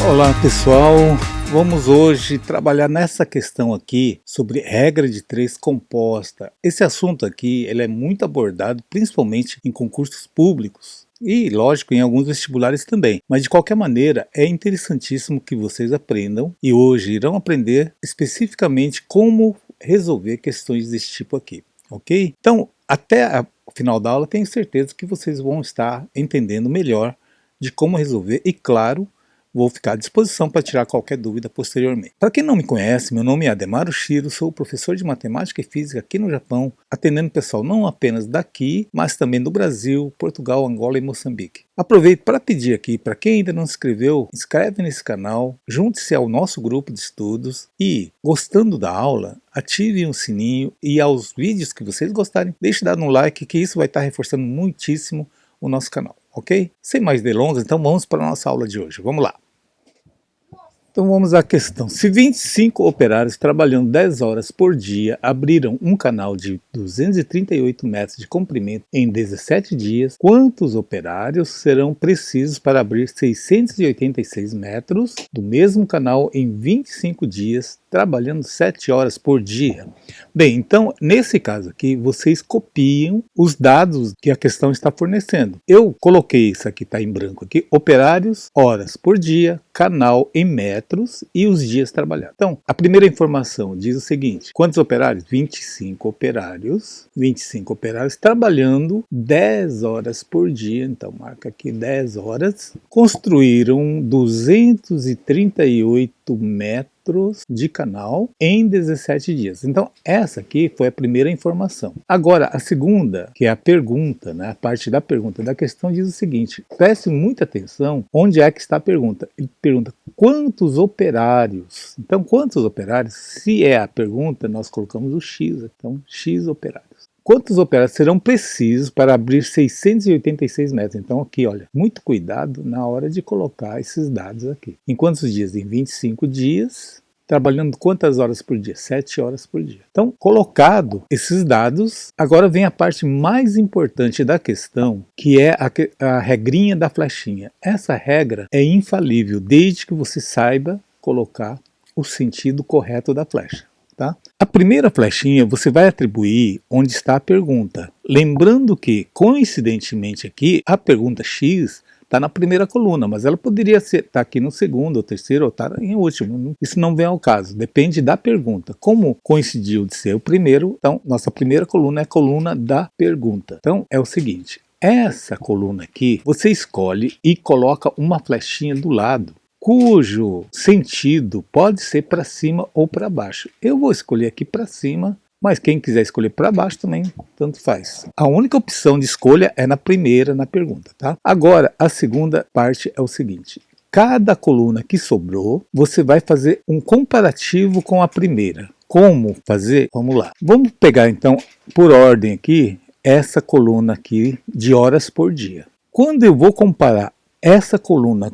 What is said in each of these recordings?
Olá pessoal, vamos hoje trabalhar nessa questão aqui sobre regra de três composta. Esse assunto aqui ele é muito abordado principalmente em concursos públicos e lógico em alguns vestibulares também, mas de qualquer maneira é interessantíssimo que vocês aprendam e hoje irão aprender especificamente como resolver questões desse tipo aqui, ok? Então até o final da aula tenho certeza que vocês vão estar entendendo melhor de como resolver e claro, vou ficar à disposição para tirar qualquer dúvida posteriormente. Para quem não me conhece, meu nome é Ademar Oshiro, sou professor de matemática e física aqui no Japão, atendendo pessoal não apenas daqui, mas também do Brasil, Portugal, Angola e Moçambique. Aproveito para pedir aqui, para quem ainda não se inscreveu, inscreve nesse canal, junte-se ao nosso grupo de estudos e, gostando da aula, ative o sininho e aos vídeos que vocês gostarem, deixe dar um like que isso vai estar reforçando muitíssimo o nosso canal, ok? Sem mais delongas, então vamos para a nossa aula de hoje, vamos lá! Então vamos à questão. Se 25 operários trabalhando 10 horas por dia abriram um canal de 238 metros de comprimento em 17 dias, quantos operários serão precisos para abrir 686 metros do mesmo canal em 25 dias, trabalhando 7 horas por dia? Bem, então nesse caso aqui vocês copiam os dados que a questão está fornecendo. Eu coloquei isso aqui, está em branco aqui, operários, horas por dia, canal em metros e os dias trabalhados. Então, a primeira informação diz o seguinte: quantos operários? 25 operários. 25 operários trabalhando 10 horas por dia. Então, marca aqui 10 horas. Construíram 238 metros de canal em 17 dias. Então, essa aqui foi a primeira informação. Agora, a segunda, que é a pergunta, né? A parte da pergunta da questão diz o seguinte: preste muita atenção onde é que está a pergunta. Ele pergunta quantos operários. Então, quantos operários? Se é a pergunta, nós colocamos o X. Então, X operários. Quantos operários serão precisos para abrir 686 metros? Então aqui, olha, muito cuidado na hora de colocar esses dados aqui. Em quantos dias? Em 25 dias, trabalhando quantas horas por dia? 7 horas por dia. Então, colocado esses dados, agora vem a parte mais importante da questão, que é a regrinha da flechinha. Essa regra é infalível, desde que você saiba colocar o sentido correto da flecha. Tá? A primeira flechinha você vai atribuir onde está a pergunta. Lembrando que, coincidentemente aqui, a pergunta X está na primeira coluna, mas ela poderia estar aqui no segundo, ou terceiro, ou estar em último. Isso não vem ao caso, depende da pergunta. Como coincidiu de ser o primeiro, então nossa primeira coluna é a coluna da pergunta. Então é o seguinte, essa coluna aqui, você escolhe e coloca uma flechinha do lado, cujo sentido pode ser para cima ou para baixo. Eu vou escolher aqui para cima, mas quem quiser escolher para baixo também, tanto faz. A única opção de escolha é na primeira, na pergunta, tá? Agora, a segunda parte é o seguinte: cada coluna que sobrou, você vai fazer um comparativo com a primeira. Como fazer? Vamos lá. Vamos pegar então, por ordem aqui, essa coluna aqui de horas por dia. Quando eu vou comparar essa coluna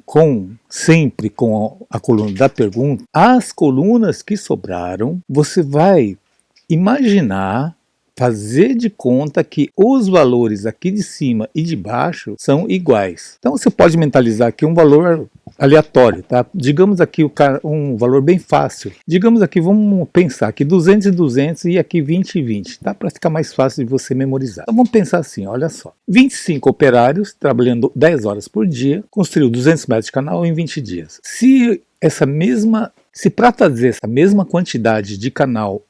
sempre com a coluna da pergunta, as colunas que sobraram, você vai imaginar, fazer de conta que os valores aqui de cima e de baixo são iguais. Então você pode mentalizar aqui um valor aleatório, tá? Digamos aqui um valor bem fácil. Digamos aqui, vamos pensar aqui 200 e 200 e aqui 20 e 20, tá? Para ficar mais fácil de você memorizar. Então vamos pensar assim, olha só. 25 operários trabalhando 10 horas por dia, construiu 200 metros de canal em 20 dias. Se para fazer essa mesma quantidade de canal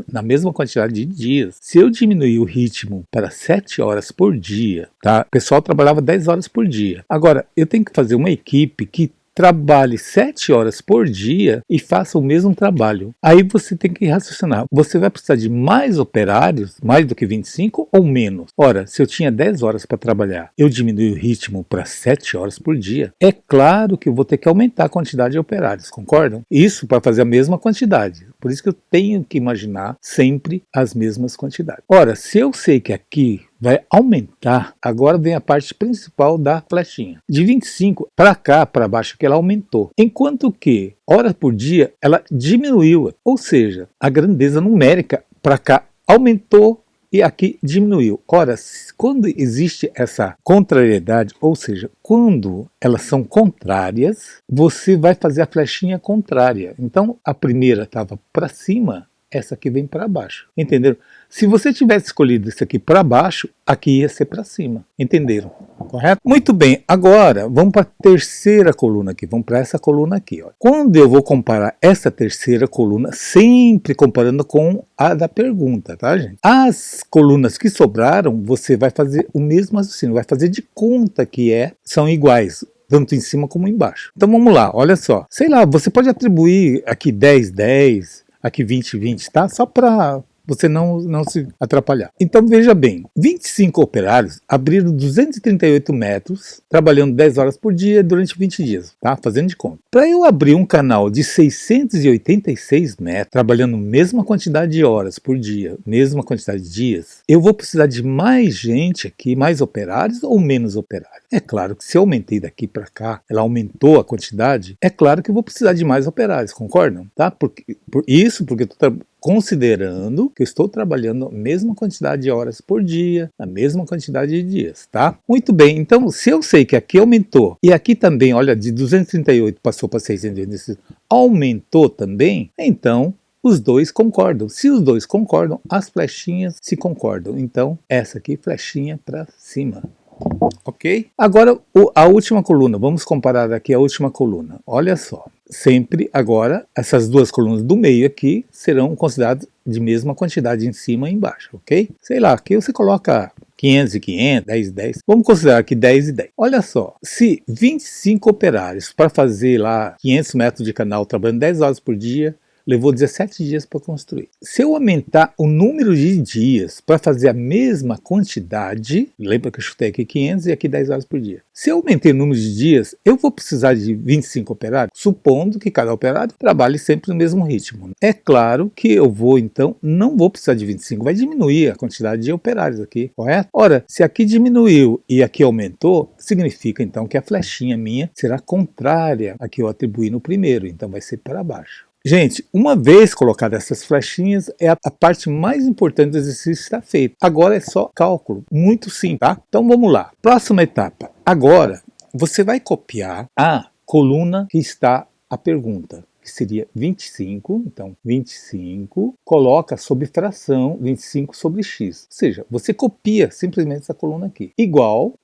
na mesma quantidade de dias, se eu diminuir o ritmo para 7 horas por dia, tá? O pessoal trabalhava 10 horas por dia. Agora, eu tenho que fazer uma equipe que trabalhe 7 horas por dia e faça o mesmo trabalho. Aí você tem que raciocinar. Você vai precisar de mais operários, mais do que 25 ou menos? Ora, se eu tinha 10 horas para trabalhar, eu diminui o ritmo para 7 horas por dia, é claro que eu vou ter que aumentar a quantidade de operários, concordam? Isso para fazer a mesma quantidade. Por isso que eu tenho que imaginar sempre as mesmas quantidades. Ora, se eu sei que aqui vai aumentar, agora vem a parte principal da flechinha. De 25 para cá, para baixo, que ela aumentou. Enquanto que, hora por dia, ela diminuiu. Ou seja, a grandeza numérica para cá aumentou e aqui diminuiu. Ora, quando existe essa contrariedade, ou seja, quando elas são contrárias, você vai fazer a flechinha contrária. Então, a primeira estava para cima, essa aqui vem para baixo. Entenderam? Se você tivesse escolhido isso aqui para baixo, aqui ia ser para cima. Entenderam? Correto? Muito bem. Agora, vamos para a terceira coluna aqui. Vamos para essa coluna aqui. Ó. Quando eu vou comparar essa terceira coluna, sempre comparando com a da pergunta, tá, gente? As colunas que sobraram, você vai fazer o mesmo raciocínio. Vai fazer de conta que são iguais, tanto em cima como embaixo. Então vamos lá, olha só. Sei lá, você pode atribuir aqui 10, 10, aqui 20, 20, tá? Só para você não se atrapalhar. Então veja bem, 25 operários abriram 238 metros, trabalhando 10 horas por dia durante 20 dias, tá? Fazendo de conta. Para eu abrir um canal de 686 metros, trabalhando a mesma quantidade de horas por dia, mesma quantidade de dias, eu vou precisar de mais gente aqui, mais operários ou menos operários? É claro que se eu aumentei daqui para cá, ela aumentou a quantidade, é claro que eu vou precisar de mais operários, concordam? Tá? Porque eu estou considerando que eu estou trabalhando a mesma quantidade de horas por dia, a mesma quantidade de dias, tá? Muito bem, então se eu sei que aqui aumentou, e aqui também, olha, de 238 passou para 686, aumentou também, então os dois concordam. Se os dois concordam, as flechinhas se concordam. Então, essa aqui, flechinha para cima. Ok? Agora, a última coluna. Vamos comparar aqui a última coluna. Olha só. Sempre agora, essas duas colunas do meio aqui serão consideradas de mesma quantidade em cima e embaixo, ok? Sei lá, aqui você coloca 500 e 500, 10 e 10. Vamos considerar aqui 10 e 10. Olha só, se 25 operários para fazer lá 500 metros de canal, trabalhando 10 horas por dia, levou 17 dias para construir. Se eu aumentar o número de dias para fazer a mesma quantidade, lembra que eu chutei aqui 500 e aqui 10 horas por dia. Se eu aumentei o número de dias, eu vou precisar de 25 operários, supondo que cada operário trabalhe sempre no mesmo ritmo. É claro que eu não vou precisar de 25, vai diminuir a quantidade de operários aqui, correto? Ora, se aqui diminuiu e aqui aumentou, significa então que a flechinha minha será contrária à que eu atribuí no primeiro, então vai ser para baixo. Gente, uma vez colocadas essas flechinhas, a parte mais importante do exercício está feita. Agora é só cálculo, muito simples, tá? Então vamos lá. Próxima etapa. Agora, você vai copiar a coluna que está a pergunta, que seria 25, então 25, coloca sob fração 25 sobre x. Ou seja, você copia simplesmente essa coluna aqui. Igual.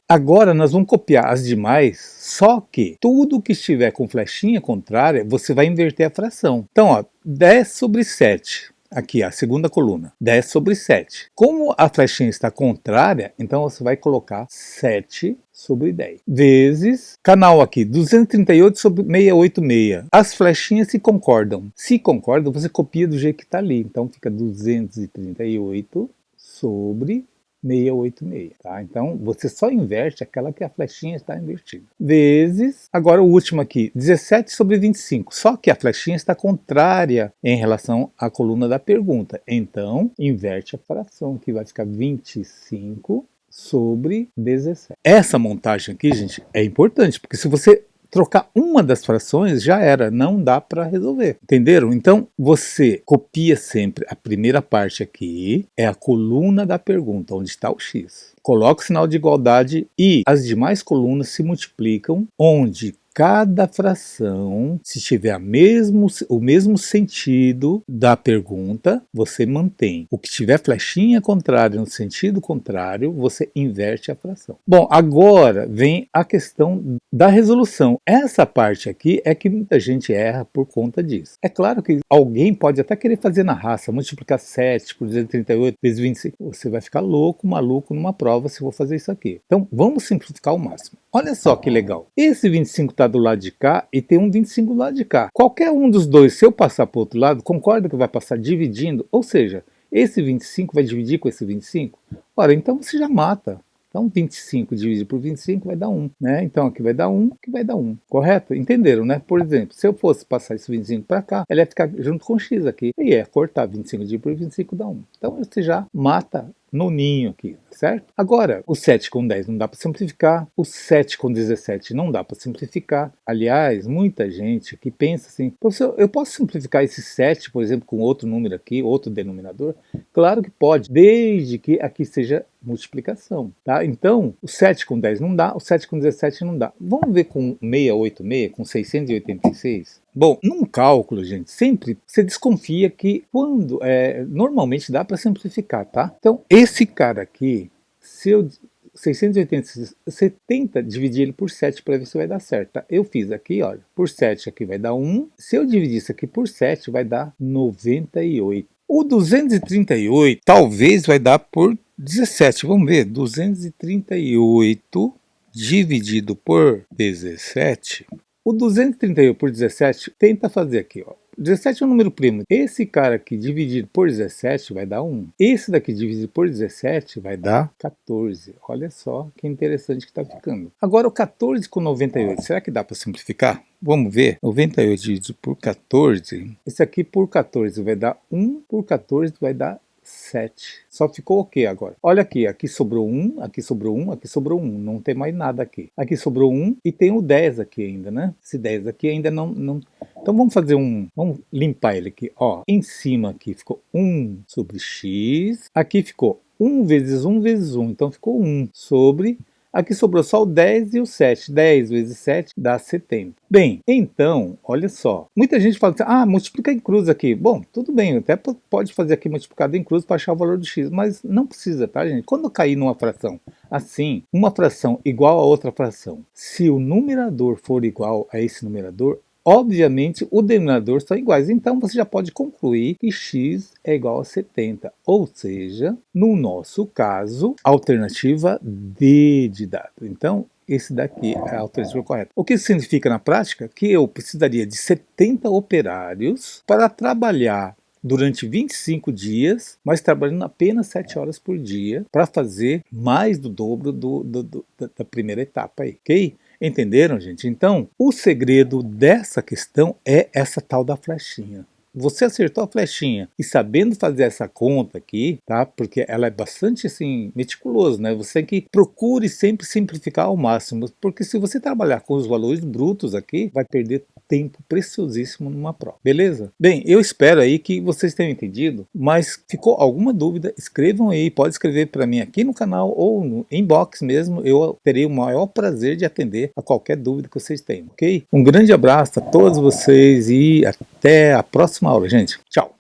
Agora nós vamos copiar as demais, só que tudo que estiver com flechinha contrária, você vai inverter a fração. Então, ó, 10 sobre 7. Aqui, a segunda coluna, 10 sobre 7. Como a flechinha está contrária, então você vai colocar 7 sobre 10. Vezes, canal aqui, 238 sobre 686. As flechinhas se concordam. Se concordam, você copia do jeito que está ali. Então fica 238 sobre 686, tá? Então você só inverte aquela que a flechinha está invertida. Vezes, agora o último aqui, 17 sobre 25, só que a flechinha está contrária em relação à coluna da pergunta. Então, inverte a fração, que vai ficar 25 sobre 17. Essa montagem aqui, gente, é importante, porque se você trocar uma das frações, já era, não dá para resolver, entenderam? Então, você copia sempre a primeira parte aqui, é a coluna da pergunta, onde está o x. Coloca o sinal de igualdade e as demais colunas se multiplicam, onde cada fração, se tiver o mesmo sentido da pergunta, você mantém. O que tiver flechinha contrária no sentido contrário, você inverte a fração. Bom, agora vem a questão da resolução. Essa parte aqui é que muita gente erra por conta disso. É claro que alguém pode até querer fazer na raça, multiplicar 7 por 238 vezes 25. Você vai ficar louco, maluco numa prova se for fazer isso aqui. Então, vamos simplificar ao máximo. Olha só que legal. Esse 25 está do lado de cá e tem um 25 do lado de cá. Qualquer um dos dois, se eu passar para o outro lado, concorda que vai passar dividindo? Ou seja, esse 25 vai dividir com esse 25? Ora, então você já mata. Então 25 dividido por 25 vai dar 1, né? Então aqui vai dar 1, aqui vai dar 1, correto? Entenderam, né? Por exemplo, se eu fosse passar esse 25 para cá, ela ia ficar junto com x aqui. E cortar 25 dividido por 25 dá 1. Então você já mata noninho aqui, certo? Agora, o 7 com 10 não dá para simplificar, o 7 com 17 não dá para simplificar. Aliás, muita gente que pensa assim, professor, eu posso simplificar esse 7, por exemplo, com outro número aqui, outro denominador? Claro que pode, desde que aqui seja multiplicação, tá? Então, o 7 com 10 não dá, o 7 com 17 não dá. Vamos ver com 686, com 686? Bom, num cálculo, gente, sempre você desconfia que quando, normalmente dá para simplificar, tá? Então, esse cara aqui, se eu 686, você tenta dividir ele por 7 para ver se vai dar certo, tá? Eu fiz aqui, olha, por 7 aqui vai dar 1, se eu dividir isso aqui por 7 vai dar 98. O 238 talvez vai dar por 17, vamos ver, 238 dividido por 17, o 238 por 17, tenta fazer aqui, ó. 17 é um número primo. Esse cara aqui dividido por 17 vai dar 1. Esse daqui dividido por 17 vai dar 14. Olha só que interessante que está ficando. Agora o 14 com 98, será que dá para simplificar? Vamos ver. 98 dividido por 14. Esse aqui por 14 vai dar 1, por 14 vai dar 7. Só ficou o que agora? Olha aqui, aqui sobrou 1, aqui sobrou 1, aqui sobrou 1. Não tem mais nada aqui. Aqui sobrou 1 e tem o 10 aqui ainda, né? Esse 10 aqui ainda não... Então vamos fazer vamos limpar ele aqui, ó. Em cima aqui ficou 1 sobre x. Aqui ficou 1 vezes 1 vezes 1. Então ficou 1 sobre... Aqui sobrou só o 10 e o 7. 10 vezes 7 dá 70. Bem, então, olha só. Muita gente fala assim, multiplica em cruz aqui. Bom, tudo bem, até pode fazer aqui multiplicado em cruz para achar o valor do x, mas não precisa, tá, gente? Quando cair numa fração assim, uma fração igual a outra fração, se o numerador for igual a esse numerador, obviamente, o denominador são iguais. Então, você já pode concluir que x é igual a 70. Ou seja, no nosso caso, alternativa D de dado. Então, esse daqui é a alternativa correta. O que isso significa na prática? Que eu precisaria de 70 operários para trabalhar durante 25 dias, mas trabalhando apenas 7 horas por dia para fazer mais do dobro da primeira etapa aí, ok? Entenderam, gente? Então, o segredo dessa questão é essa tal da flechinha. Você acertou a flechinha e sabendo fazer essa conta aqui, tá? Porque ela é bastante assim meticulosa, né? Você tem que procure sempre simplificar ao máximo, porque se você trabalhar com os valores brutos aqui, vai perder tempo preciosíssimo numa prova, beleza? Bem, eu espero aí que vocês tenham entendido, mas ficou alguma dúvida, escrevam aí, pode escrever para mim aqui no canal ou no inbox mesmo, eu terei o maior prazer de atender a qualquer dúvida que vocês tenham, ok? Um grande abraço a todos vocês e até a próxima aula, gente. Tchau!